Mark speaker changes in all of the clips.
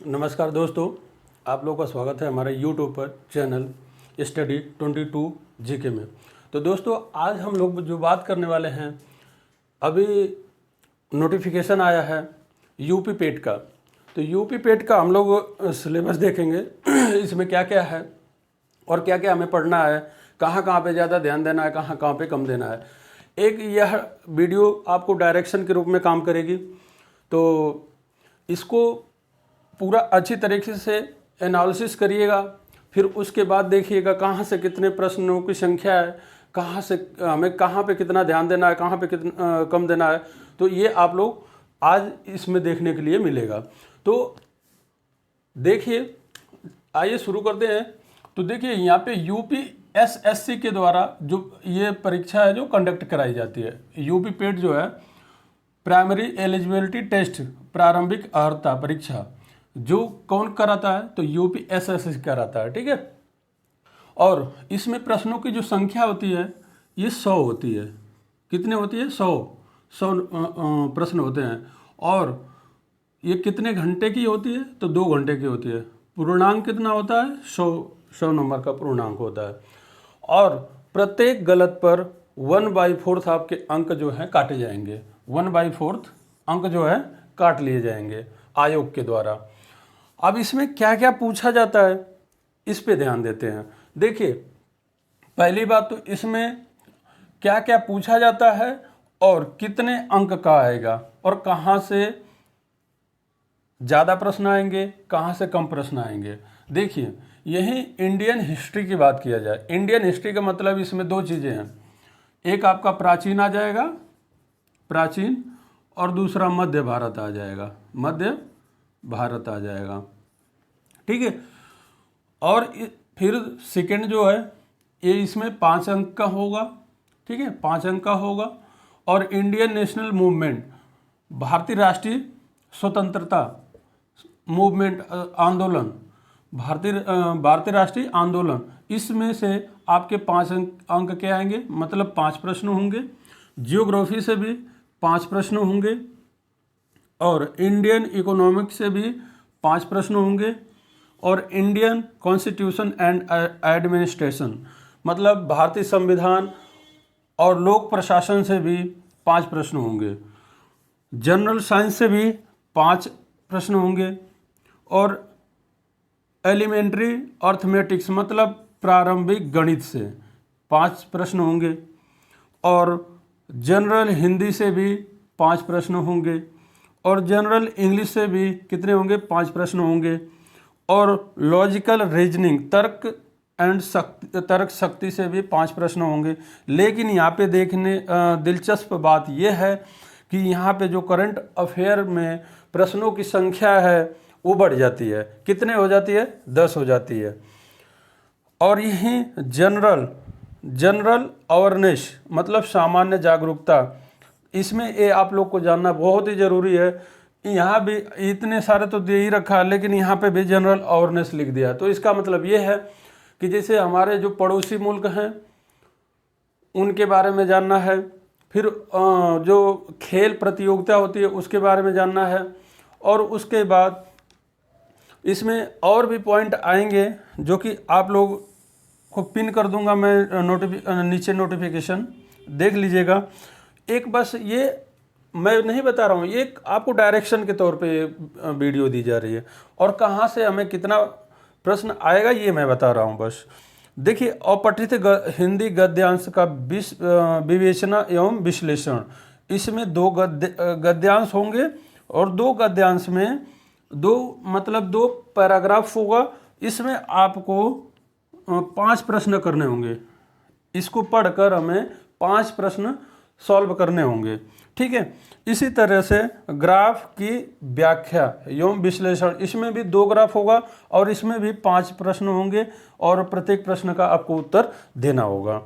Speaker 1: नमस्कार दोस्तों, आप लोगों का स्वागत है हमारे यूट्यूब पर चैनल स्टडी 22 जीके में। तो दोस्तों, आज हम लोग जो बात करने वाले हैं, अभी नोटिफिकेशन आया है यूपी पेट का। तो यूपी पेट का हम लोग सिलेबस देखेंगे इसमें क्या क्या है और क्या क्या हमें पढ़ना है, कहाँ कहाँ पे ज़्यादा ध्यान देना है, कहाँ कहाँ पे कम देना है। एक यह वीडियो आपको डायरेक्शन के रूप में काम करेगी, तो इसको पूरा अच्छी तरीके से एनालिसिस करिएगा। फिर उसके बाद देखिएगा कहाँ से कितने प्रश्नों की संख्या है, कहाँ से हमें कहाँ पे कितना ध्यान देना है, कहाँ पे कितना कम देना है। तो ये आप लोग आज इसमें देखने के लिए मिलेगा। तो देखिए, आइए शुरू करते हैं। तो देखिए, यहाँ पे यूपीएसएससी के द्वारा जो ये परीक्षा है जो कंडक्ट कराई जाती है, यूपी पेट जो है प्राइमरी एलिजिबिलिटी टेस्ट, प्रारंभिक अर्हता परीक्षा, जो कौन कराता है? तो यूपीएसएससी कराता है, ठीक है। और इसमें प्रश्नों की जो संख्या होती है ये 100 होती है। कितने होती है? 100 प्रश्न होते हैं। और ये कितने घंटे की होती है? तो 2 घंटे की होती है। पूर्णांक कितना होता है? 100 नंबर का पूर्णांक होता है। और प्रत्येक गलत पर 1/4 आपके अंक जो हैं काटे जाएंगे। 1/4 अंक जो है काट लिए जाएंगे आयोग के द्वारा। अब इसमें क्या क्या पूछा जाता है, इस पे ध्यान देते हैं। देखिए, पहली बात तो इसमें क्या क्या पूछा जाता है और कितने अंक का आएगा, और कहाँ से ज़्यादा प्रश्न आएंगे, कहाँ से कम प्रश्न आएंगे। देखिए, यही इंडियन हिस्ट्री की बात किया जाए। इंडियन हिस्ट्री का मतलब इसमें 2 चीज़ें हैं। एक आपका प्राचीन आ जाएगा, प्राचीन, और दूसरा मध्य भारत आ जाएगा, मध्य भारत आ जाएगा, ठीक है। और फिर सेकंड जो है ये इसमें 5 अंक का होगा, ठीक है, 5 अंक का होगा। और इंडियन नेशनल मूवमेंट, भारतीय राष्ट्रीय स्वतंत्रता मूवमेंट, आंदोलन, भारतीय राष्ट्रीय आंदोलन, इसमें से आपके 5 अंक के आएंगे, मतलब 5 प्रश्न होंगे। जियोग्राफी से भी 5 प्रश्न होंगे, और इंडियन इकोनॉमिक से भी 5 प्रश्न होंगे, और इंडियन कॉन्स्टिट्यूशन एंड एडमिनिस्ट्रेशन, मतलब भारतीय संविधान और लोक प्रशासन से भी 5 प्रश्न होंगे। जनरल साइंस से भी 5 प्रश्न होंगे, और एलिमेंट्री अर्थमेटिक्स, मतलब प्रारंभिक गणित से 5 प्रश्न होंगे, और जनरल हिंदी से भी 5 प्रश्न होंगे, और जनरल इंग्लिश से भी कितने होंगे? 5 प्रश्न होंगे, और लॉजिकल रीजनिंग, तर्क शक्ति से भी 5 प्रश्न होंगे। लेकिन यहाँ पे देखने दिलचस्प बात यह है कि यहाँ पे जो करंट अफेयर में प्रश्नों की संख्या है वो बढ़ जाती है। कितने हो जाती है? 10 हो जाती है। और यही जनरल अवेयरनेस, मतलब सामान्य जागरूकता, इसमें ये आप लोग को जानना बहुत ही ज़रूरी है। यहाँ भी इतने सारे तो दे ही रखा है, लेकिन यहाँ पे भी जनरल अवेयरनेस लिख दिया। तो इसका मतलब ये है कि जैसे हमारे जो पड़ोसी मुल्क हैं उनके बारे में जानना है, फिर जो खेल प्रतियोगिता होती है उसके बारे में जानना है, और उसके बाद इसमें और भी पॉइंट आएंगे जो कि आप लोग को पिन कर दूंगा मैं, नीचे नोटिफिकेशन देख लीजिएगा। एक बस ये मैं नहीं बता रहा हूँ, ये आपको डायरेक्शन के तौर पे वीडियो दी जा रही है, और कहाँ से हमें कितना प्रश्न आएगा ये मैं बता रहा हूँ बस। देखिए, अपठित हिंदी गद्यांश का विवेचना एवं विश्लेषण, इसमें 2 गद्यांश होंगे, और 2 गद्यांश में 2 पैराग्राफ होगा। इसमें आपको 5 प्रश्न करने होंगे। इसको पढ़कर हमें 5 प्रश्न सॉल्व करने होंगे, ठीक है। इसी तरह से ग्राफ की व्याख्या एवं विश्लेषण, इसमें भी 2 ग्राफ होगा, और इसमें भी 5 प्रश्न होंगे, और प्रत्येक प्रश्न का आपको उत्तर देना होगा।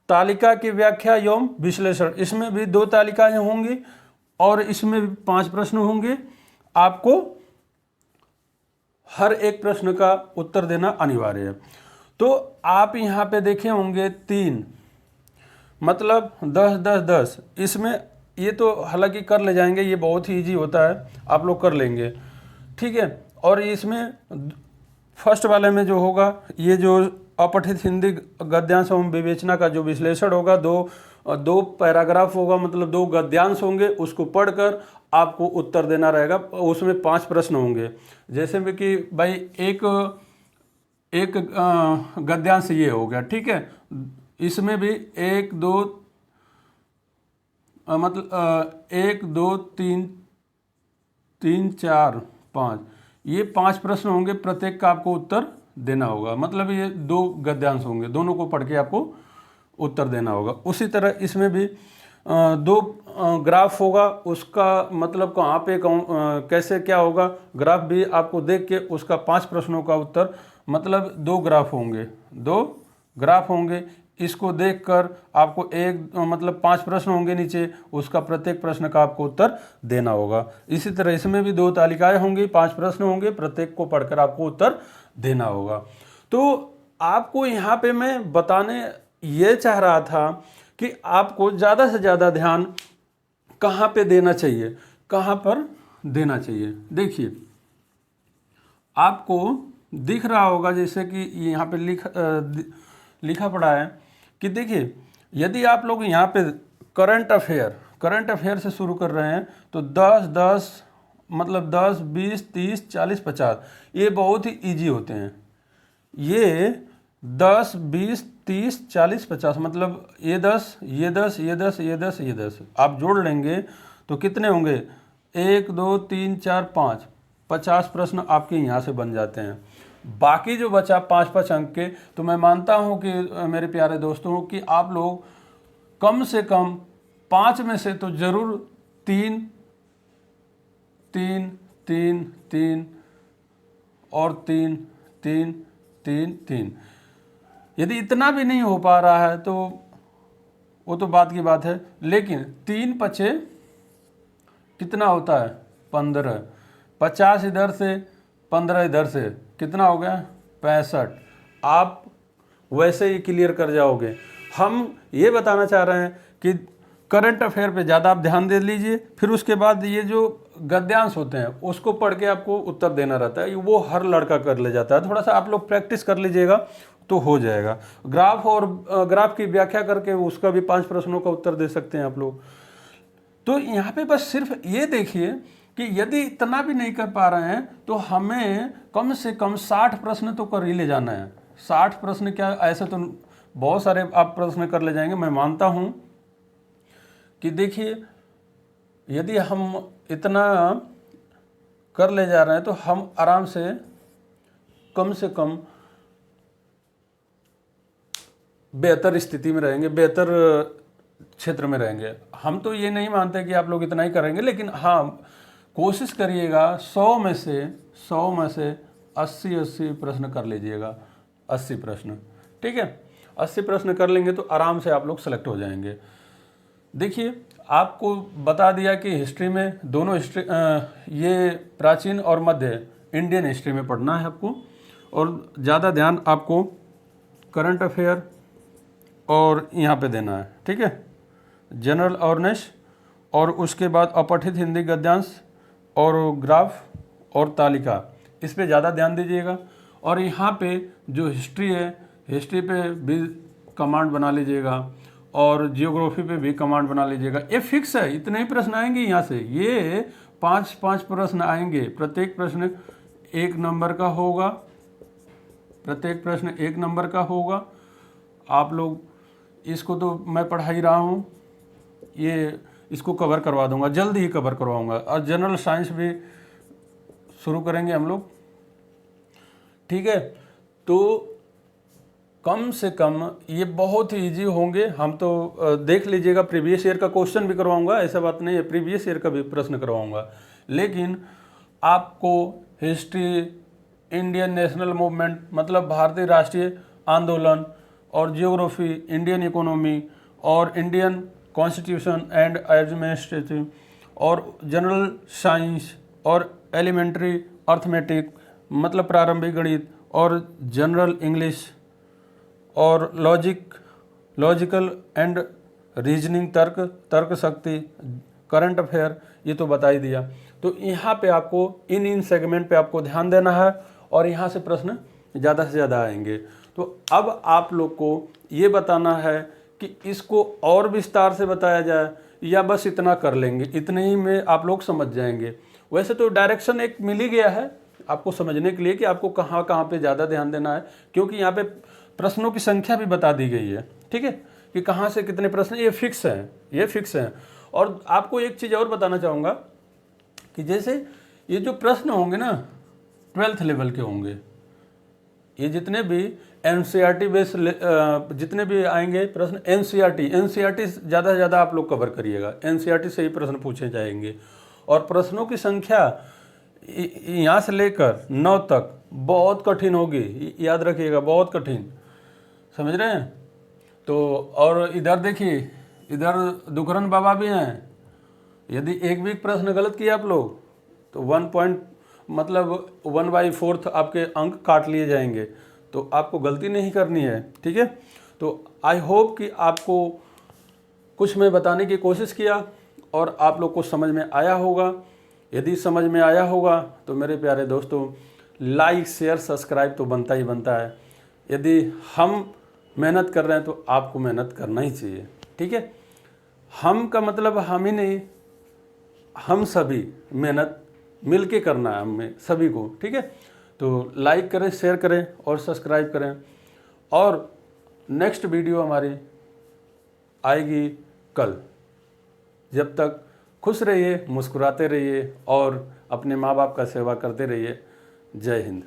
Speaker 1: तालिका की व्याख्या एवं विश्लेषण, इसमें भी 2 तालिकाएं होंगी, और इसमें भी 5 प्रश्न होंगे। आपको हर एक प्रश्न का उत्तर देना अनिवार्य है। तो आप यहाँ पे देखे होंगे 3, मतलब 10 10 10। इसमें ये तो हालांकि कर ले जाएंगे, ये बहुत ही ईजी होता है, आप लोग कर लेंगे, ठीक है। और इसमें फर्स्ट वाले में जो होगा, ये जो अपठित हिंदी गद्यांश एवं विवेचना का जो विश्लेषण होगा, दो पैराग्राफ होगा, मतलब 2 गद्यांश होंगे, उसको पढ़कर आपको उत्तर देना रहेगा। उसमें 5 प्रश्न होंगे, जैसे में कि भाई एक गद्यांश ये हो गया, ठीक है। इसमें भी 1 2 मतलब 1 2 3 3 4 5, ये 5 प्रश्न होंगे, प्रत्येक का आपको उत्तर देना होगा। मतलब ये 2 गद्यांश होंगे, दोनों को पढ़ के आपको उत्तर देना होगा। उसी तरह इसमें भी 2 ग्राफ होगा, उसका मतलब कहाँ पे कैसे क्या होगा, ग्राफ भी आपको देख के उसका 5 प्रश्नों का उत्तर, मतलब 2 ग्राफ होंगे, 2 ग्राफ होंगे, इसको देखकर आपको मतलब 5 प्रश्न होंगे नीचे, उसका प्रत्येक प्रश्न का आपको उत्तर देना होगा। इसी तरह इसमें भी 2 तालिकाएं होंगी, 5 प्रश्न होंगे, प्रत्येक को पढ़कर आपको उत्तर देना होगा। तो आपको यहाँ पे मैं बताने ये चाह रहा था कि आपको ज़्यादा से ज़्यादा ध्यान कहाँ पे देना चाहिए, कहाँ पर देना चाहिए। देखिए आपको दिख रहा होगा, जैसे कि यहाँ पे लिखा पड़ा है कि देखिए, यदि आप लोग यहाँ पे करंट अफेयर से शुरू कर रहे हैं तो 10 मतलब 10 20 30 40 50 ये बहुत ही इजी होते हैं। ये 10 20 30 40 50 मतलब ये 10 ये 10 ये 10 ये 10 ये 10 आप जोड़ लेंगे तो कितने होंगे, 1 2 3 4 5 50 प्रश्न आपके यहाँ से बन जाते हैं। बाकी जो बचा 5 अंक के, तो मैं मानता हूँ कि मेरे प्यारे दोस्तों कि आप लोग कम से कम 5 में से तो जरूर 3 3 3 3 और 3 3 3 3, यदि इतना भी नहीं हो पा रहा है तो वो तो बात की बात है, लेकिन 3 पचे कितना होता है, 15, 50 इधर से 15 इधर से, कितना हो गया 65। आप वैसे ही क्लियर कर जाओगे। हम ये बताना चाह रहे हैं कि करंट अफेयर पे ज़्यादा आप ध्यान दे लीजिए, फिर उसके बाद ये जो गद्यांश होते हैं उसको पढ़ के आपको उत्तर देना रहता है, वो हर लड़का कर ले जाता है। थोड़ा सा आप लोग प्रैक्टिस कर लीजिएगा तो हो जाएगा। ग्राफ की व्याख्या करके उसका भी 5 प्रश्नों का उत्तर दे सकते हैं आप लोग। तो यहाँ पे बस सिर्फ ये देखिए कि यदि इतना भी नहीं कर पा रहे हैं तो हमें कम से कम 60 प्रश्न तो कर ही ले जाना है। 60 प्रश्न क्या, ऐसे तो बहुत सारे आप प्रश्न कर ले जाएंगे, मैं मानता हूँ कि देखिए यदि हम इतना कर ले जा रहे हैं तो हम आराम से कम बेहतर स्थिति में रहेंगे, बेहतर क्षेत्र में रहेंगे। हम तो ये नहीं मानते कि आप लोग इतना ही करेंगे, लेकिन हाँ कोशिश करिएगा 100 में से 80 प्रश्न कर लीजिएगा, 80 प्रश्न, ठीक है। 80 प्रश्न कर लेंगे तो आराम से आप लोग सेलेक्ट हो जाएंगे। देखिए आपको बता दिया कि हिस्ट्री में दोनों ये प्राचीन और मध्य इंडियन हिस्ट्री में पढ़ना है आपको, और ज़्यादा ध्यान आपको करंट अफेयर और यहाँ पे देना है, ठीक है, जनरल अवेयरनेस, और उसके बाद अपठित हिंदी गद्यांश और ग्राफ और तालिका, इस पे ज़्यादा ध्यान दीजिएगा। और यहाँ पे जो हिस्ट्री है, हिस्ट्री पे भी कमांड बना लीजिएगा और जियोग्राफी पे भी कमांड बना लीजिएगा। ये फिक्स है, इतने ही प्रश्न आएंगे यहाँ से, ये 5 प्रश्न आएंगे, प्रत्येक प्रश्न 1 नंबर का होगा, प्रत्येक प्रश्न 1 नंबर का होगा। आप लोग इसको तो मैं पढ़ा ही रहा हूँ, ये इसको कवर करवा दूंगा, जल्दी ही कवर करवाऊंगा। और जनरल साइंस भी शुरू करेंगे हम लोग, ठीक है। तो कम से कम ये बहुत ही इजी होंगे। हम तो देख लीजिएगा, प्रीवियस ईयर का क्वेश्चन भी करवाऊंगा, ऐसा बात नहीं है, प्रीवियस ईयर का भी प्रश्न करवाऊंगा। लेकिन आपको हिस्ट्री, इंडियन नेशनल मूवमेंट मतलब भारतीय राष्ट्रीय आंदोलन, और जियोग्राफी, इंडियन इकोनॉमी, और इंडियन कॉन्स्टिट्यूशन एंड एडमिनिस्ट्रेटिव, और जनरल साइंस, और एलिमेंट्री अर्थमेटिक मतलब प्रारंभिक गणित, और जनरल इंग्लिश, और लॉजिकल एंड रीजनिंग, तर्क शक्ति, करंट अफेयर ये तो बता ही दिया। तो यहाँ पे आपको इन सेगमेंट पे आपको ध्यान देना है और यहाँ से प्रश्न ज़्यादा से ज़्यादा आएंगे। तो अब आप लोग को ये बताना है कि इसको और विस्तार से बताया जाए या बस इतना कर लेंगे, इतने ही में आप लोग समझ जाएंगे। वैसे तो डायरेक्शन एक मिल ही गया है आपको समझने के लिए कि आपको कहाँ कहाँ पे ज़्यादा ध्यान देना है, क्योंकि यहाँ पे प्रश्नों की संख्या भी बता दी गई है। ठीक है, कि कहाँ से कितने प्रश्न, ये फिक्स हैं, ये फिक्स हैं। और आपको एक चीज़ और बताना चाहूँगा कि जैसे ये जो प्रश्न होंगे ना 12th लेवल के होंगे, ये जितने भी एनसीईआरटी बेस जितने भी आएंगे प्रश्न, एनसीईआरटी ज़्यादा से ज़्यादा आप लोग कवर करिएगा, एनसीईआरटी से ही प्रश्न पूछे जाएंगे। और प्रश्नों की संख्या यहाँ से लेकर 9 तक बहुत कठिन होगी, याद रखिएगा, बहुत कठिन, समझ रहे हैं। तो और इधर देखिए, इधर दुखरन बाबा भी हैं, यदि एक भी प्रश्न गलत किया आप लोग तो 1/4 आपके अंक काट लिए जाएंगे। तो आपको गलती नहीं करनी है, ठीक है। तो आई होप कि आपको कुछ मैं बताने की कोशिश किया और आप लोग को समझ में आया होगा। यदि समझ में आया होगा तो मेरे प्यारे दोस्तों, लाइक शेयर सब्सक्राइब तो बनता ही बनता है। यदि हम मेहनत कर रहे हैं तो आपको मेहनत करना ही चाहिए, ठीक है। हम का मतलब हम ही नहीं, हम सभी मेहनत मिल के करना है हमें सभी को, ठीक है। तो लाइक करें, शेयर करें और सब्सक्राइब करें। और नेक्स्ट वीडियो हमारी आएगी कल। जब तक खुश रहिए, मुस्कुराते रहिए और अपने माँ बाप का सेवा करते रहिए। जय हिंद।